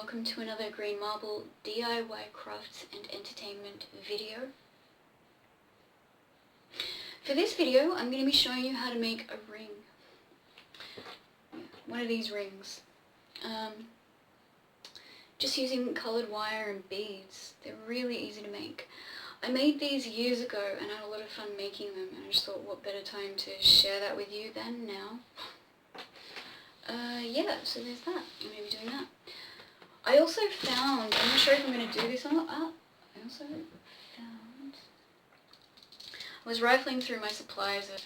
welcome to another green marble DIY crafts and entertainment video. For this video I'm going to be showing you how to make a ring. One of these rings. Just using coloured wire and beads. They're really easy to make. I made these years ago and I had a lot of fun making them, and I just thought what better time to share that with you than now. Yeah, so there's that. I'm going to be doing that. I also found, I'm not sure if I'm going to do this or not, I also found, I was rifling through my supplies of,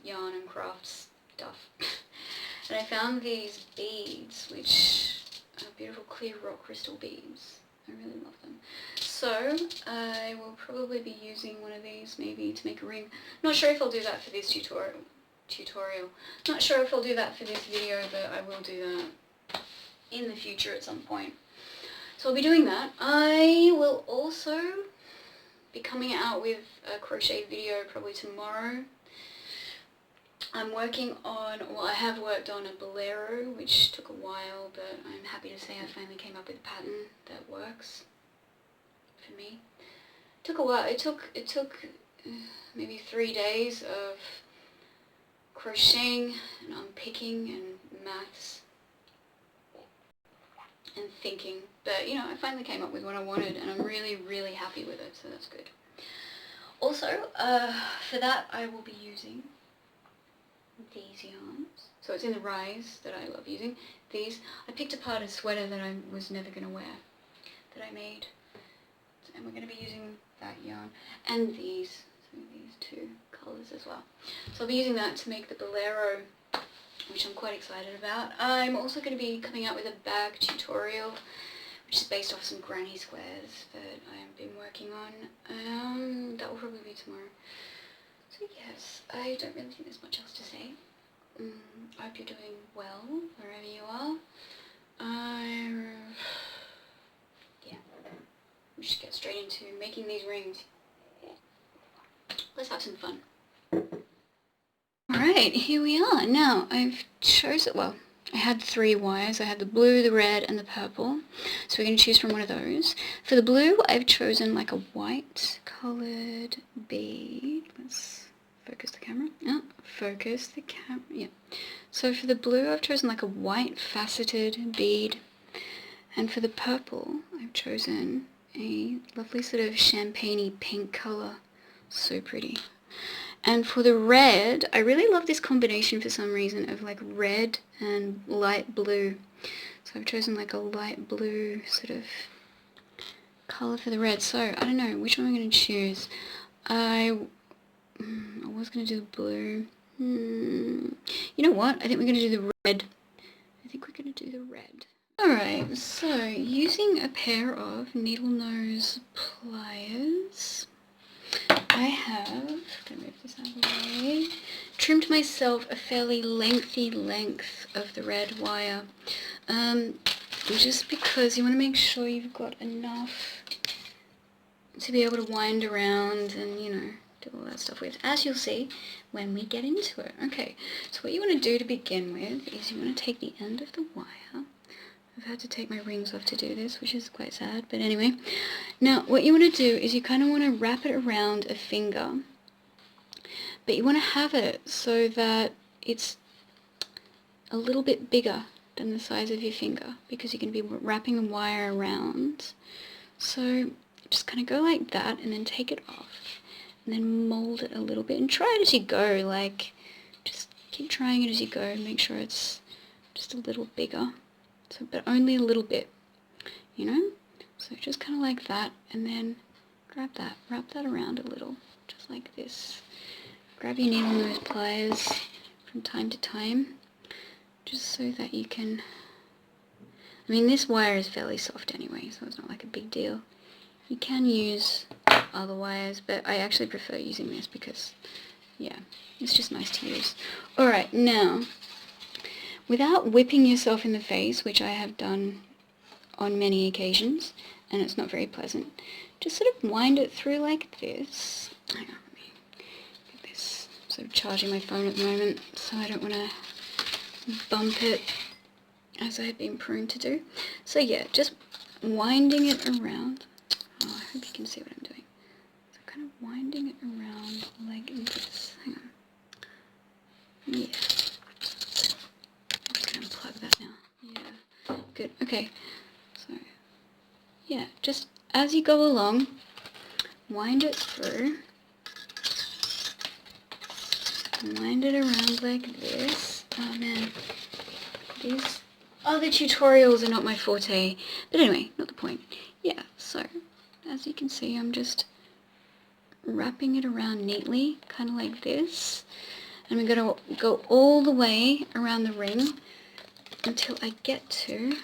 yarn and craft stuff, and I found these beads, which are beautiful clear rock crystal beads. I really love them. So, I will probably be using one of these maybe to make a ring. Not sure if I'll do that for this tutorial. Not sure if I'll do that for this video, but I will do that in the future at some point. So I'll be doing that. I will also be coming out with a crochet video probably tomorrow. I'm working on, well, I have worked on a bolero, which took a while, but I'm happy to say I finally came up with a pattern that works for me. It took a while. It took maybe 3 days of crocheting and unpicking and maths and thinking, but I finally came up with what I wanted, and I'm really happy with it, so that's good. Also, for that I will be using these yarns. So it's in the Rise that I love using. These, I picked apart a sweater that I was never going to wear that I made, and we're going to be using that yarn and these two colours as well. So I'll be using that to make the bolero, which I'm quite excited about. I'm also going to be coming out with a bag tutorial, which is based off some granny squares that I've been working on. That will probably be tomorrow. So yes, I don't really think there's much else to say. I hope you're doing well wherever you are. Yeah, we should get straight into making these rings. Let's have some fun. Alright, here we are. Now, I've chosen, well, I had 3 wires. I had the blue, the red, and the purple. So we're going to choose from one of those. For the blue, I've chosen like a white coloured bead. Let's focus the camera. Oh, focus the camera. Yeah. So for the blue, I've chosen like a white faceted bead. And for the purple, I've chosen a lovely sort of champagne-y pink colour. So pretty. And for the red, I really love this combination for some reason of like red and light blue. So I've chosen like a light blue sort of colour for the red. So I don't know, which one I'm going to choose. I was going to do the blue. You know what? I think we're going to do the red. Alright, so using a pair of needle nose pliers, I have, going to move this out of the way, trimmed myself a fairly lengthy length of the red wire, just because you want to make sure you've got enough to be able to wind around and, do all that stuff with, as you'll see when we get into it. Okay, so what you want to do to begin with is you want to take the end of the wire. I've had to take my rings off to do this, which is quite sad, but anyway. Now, what you want to do is you kind of want to wrap it around a finger, but you want to have it so that it's a little bit bigger than the size of your finger, because you're going to be wrapping the wire around. So just kind of go like that, and then take it off, and then mold it a little bit, and try it as you go, like, just keep trying it as you go, make sure it's just a little bigger. So, but only a little bit, So just kind of like that, and then grab that, wrap that around a little, just like this. Grab your needle nose pliers from time to time, just so that you can, this wire is fairly soft anyway, so it's not like a big deal. You can use other wires, but I actually prefer using this because, yeah, it's just nice to use. Alright, now, without whipping yourself in the face, which I have done on many occasions, and it's not very pleasant, just sort of wind it through like this. Hang on, let me get this. I'm sort of charging my phone at the moment, so I don't want to bump it as I've been prone to do. So yeah, just winding it around. Oh, I hope you can see what I'm doing. So kind of winding it around like this. Hang on. Yeah. I'm just going to unplug that now. Yeah. Good. Okay. So yeah, just as you go along, wind it through. Wind it around like this. Oh man, these other tutorials are not my forte. But anyway, not the point. Yeah, so as you can see, I'm just wrapping it around neatly, kind of like this. And we're going to go all the way around the ring until I get to...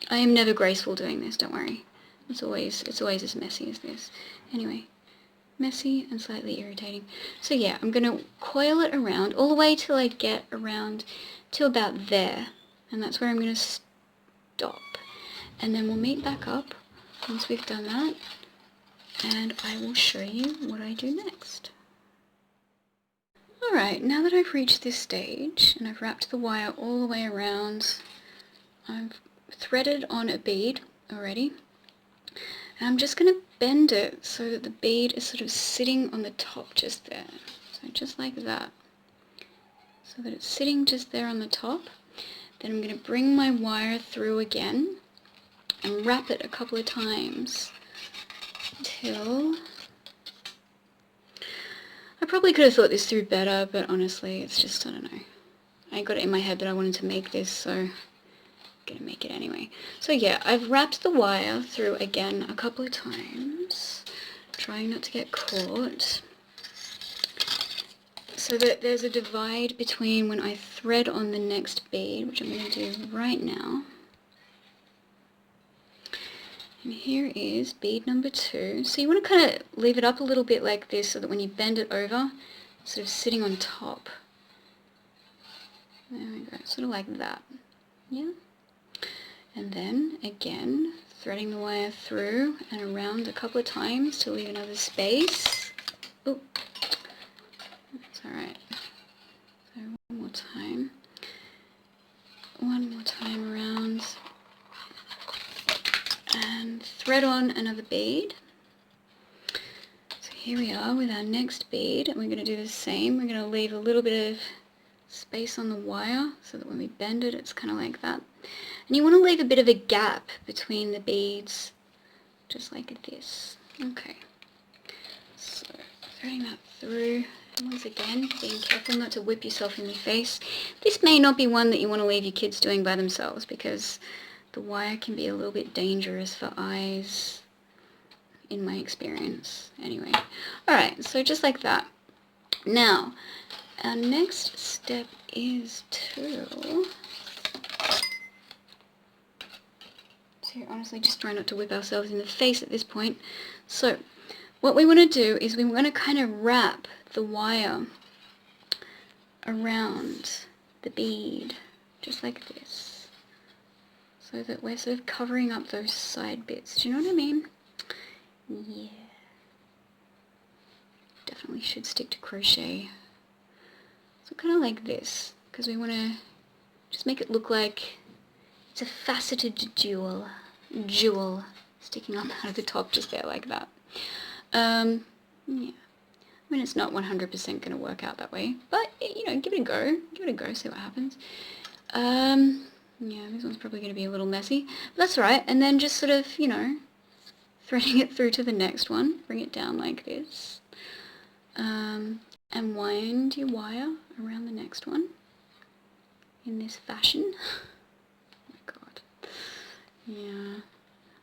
I am never graceful doing this, don't worry. It's always as messy as this. Anyway, messy and slightly irritating. So yeah, I'm going to coil it around all the way till I get around to about there. And that's where I'm going to stop. And then we'll meet back up once we've done that. And I will show you what I do next. Alright, now that I've reached this stage and I've wrapped the wire all the way around, I've threaded on a bead already. And I'm just going to bend it so that the bead is sort of sitting on the top just there. So just like that. So that it's sitting just there on the top. Then I'm going to bring my wire through again and wrap it a couple of times till... I probably could have thought this through better, but honestly, it's just, I don't know. I got it in my head that I wanted to make this, so I'm gonna make it anyway. So yeah, I've wrapped the wire through again a couple of times, trying not to get caught, so that there's a divide between when I thread on the next bead, which I'm going to do right now. And here is bead number 2. So you want to kind of leave it up a little bit like this so that when you bend it over, it's sort of sitting on top. There we go, sort of like that. Yeah. And then again, threading the wire through and around a couple of times to leave another space. Oh, that's alright. So one more time. One more time around. And thread on another bead. So here we are with our next bead, and we're going to do the same. We're going to leave a little bit of space on the wire so that when we bend it, it's kind of like that. And you want to leave a bit of a gap between the beads, just like this. Okay, so threading that through. And once again, being careful not to whip yourself in the face. This may not be one that you want to leave your kids doing by themselves, because the wire can be a little bit dangerous for eyes, in my experience. Anyway, alright, so just like that. Now, our next step is to... So honestly, just try not to whip ourselves in the face at this point. So, what we want to do is we want to kind of wrap the wire around the bead, just like this. So that we're sort of covering up those side bits. Do you know what I mean? Yeah. Definitely should stick to crochet. So kind of like this, because we want to just make it look like it's a faceted jewel sticking up out of the top just there like that. Yeah. I mean, it's not 100% going to work out that way, but, you know, give it a go. Give it a go, see what happens. Yeah, this one's probably going to be a little messy, but that's alright. And then just sort of, you know, threading it through to the next one. Bring it down like this. And wind your wire around the next one in this fashion. Oh my god. Yeah.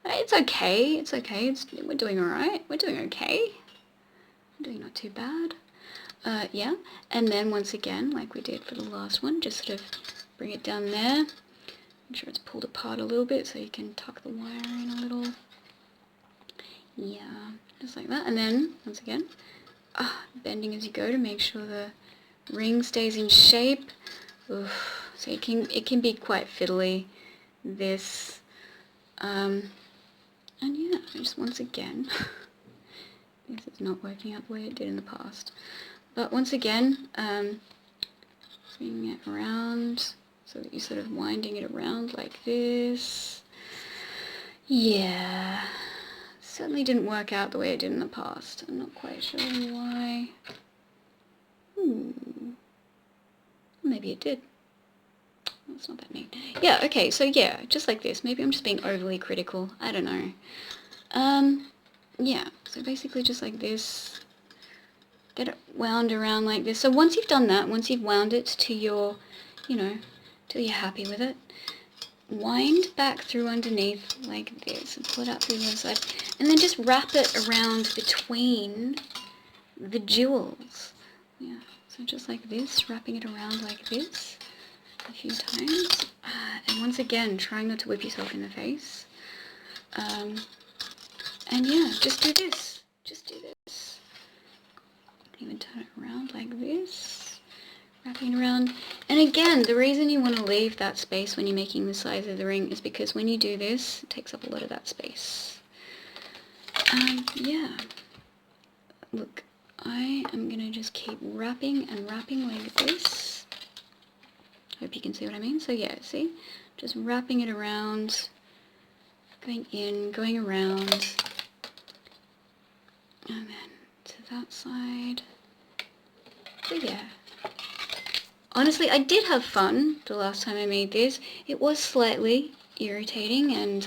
It's okay. It's okay. We're doing alright. We're doing okay. We're doing not too bad. Yeah. And then once again, like we did for the last one, just sort of bring it down there. Make sure it's pulled apart a little bit so you can tuck the wire in a little. Yeah, just like that. And then, once again, bending as you go to make sure the ring stays in shape. Oof. So it can be quite fiddly, this. And yeah, just once again, this is not working out the way it did in the past. But once again, swinging it around so that you're sort of winding it around like this. Yeah, certainly didn't work out the way it did in the past. I'm not quite sure why. Maybe it did. That's not that neat. Yeah, okay, so yeah, just like this. Maybe I'm just being overly critical. I don't know. Yeah, so basically just like this. Get it wound around like this. So once you've done that, once you've wound it to your, you know, till you're happy with it, wind back through underneath like this and pull it out through the other side. And then just wrap it around between the jewels. Yeah, so just like this, wrapping it around like this a few times. And once again, trying not to whip yourself in the face. And yeah, just do this. Just do this. Even turn it around like this. Wrapping it around. And again, the reason you want to leave that space when you're making the size of the ring is because when you do this, it takes up a lot of that space. Yeah. Look, I am going to just keep wrapping and wrapping like this. Hope you can see what I mean. So yeah, see? Just wrapping it around, going in, going around, and then to that side. So yeah. Honestly, I did have fun the last time I made this. It was slightly irritating and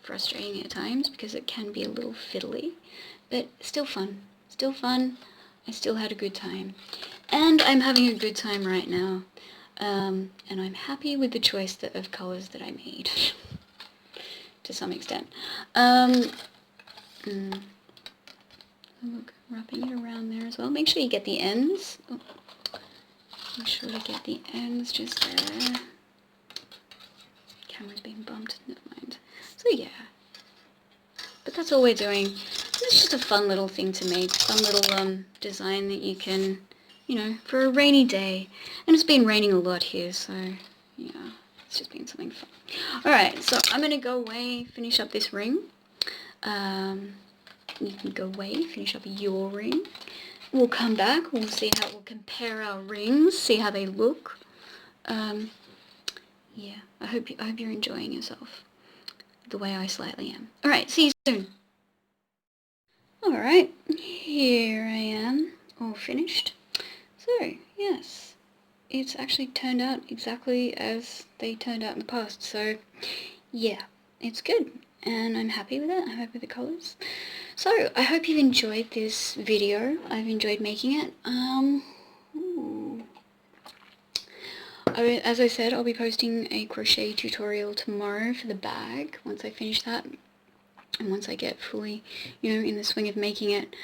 frustrating at times because it can be a little fiddly, but still fun. Still fun. I still had a good time. And I'm having a good time right now. And I'm happy with the choice of colours that I made, to some extent. Look, wrapping it around there as well. Make sure you get the ends. Oh, make sure to get the ends just there. Camera's being bumped, never mind. So yeah, but that's all we're doing. It's just a fun little thing to make, fun little design that you can, you know, for a rainy day. And it's been raining a lot here, so yeah, it's just been something fun. Alright, so I'm going to go away, finish up this ring. You can go away, finish up your ring. We'll come back, we'll see how we'll compare our rings, see how they look. Yeah, I hope you're enjoying yourself the way I slightly am. Alright, see you soon. Alright, here I am, all finished. So, yes, it's actually turned out exactly as they turned out in the past. So, yeah, it's good. And I'm happy with it. I'm happy with the colours. So, I hope you've enjoyed this video. I've enjoyed making it. As I said, I'll be posting a crochet tutorial tomorrow for the bag once I finish that. And once I get fully, you know, in the swing of making it.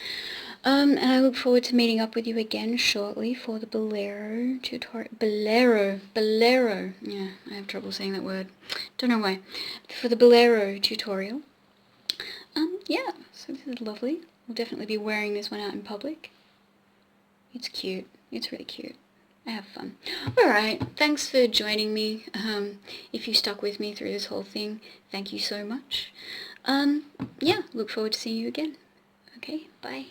And I look forward to meeting up with you again shortly for the Bolero tutorial. Bolero. Yeah, I have trouble saying that word. Don't know why. For the Bolero tutorial. Yeah, so this is lovely. We'll definitely be wearing this one out in public. It's cute. It's really cute. I have fun. Alright, thanks for joining me. If you stuck with me through this whole thing, thank you so much. Yeah, look forward to seeing you again. Okay, bye.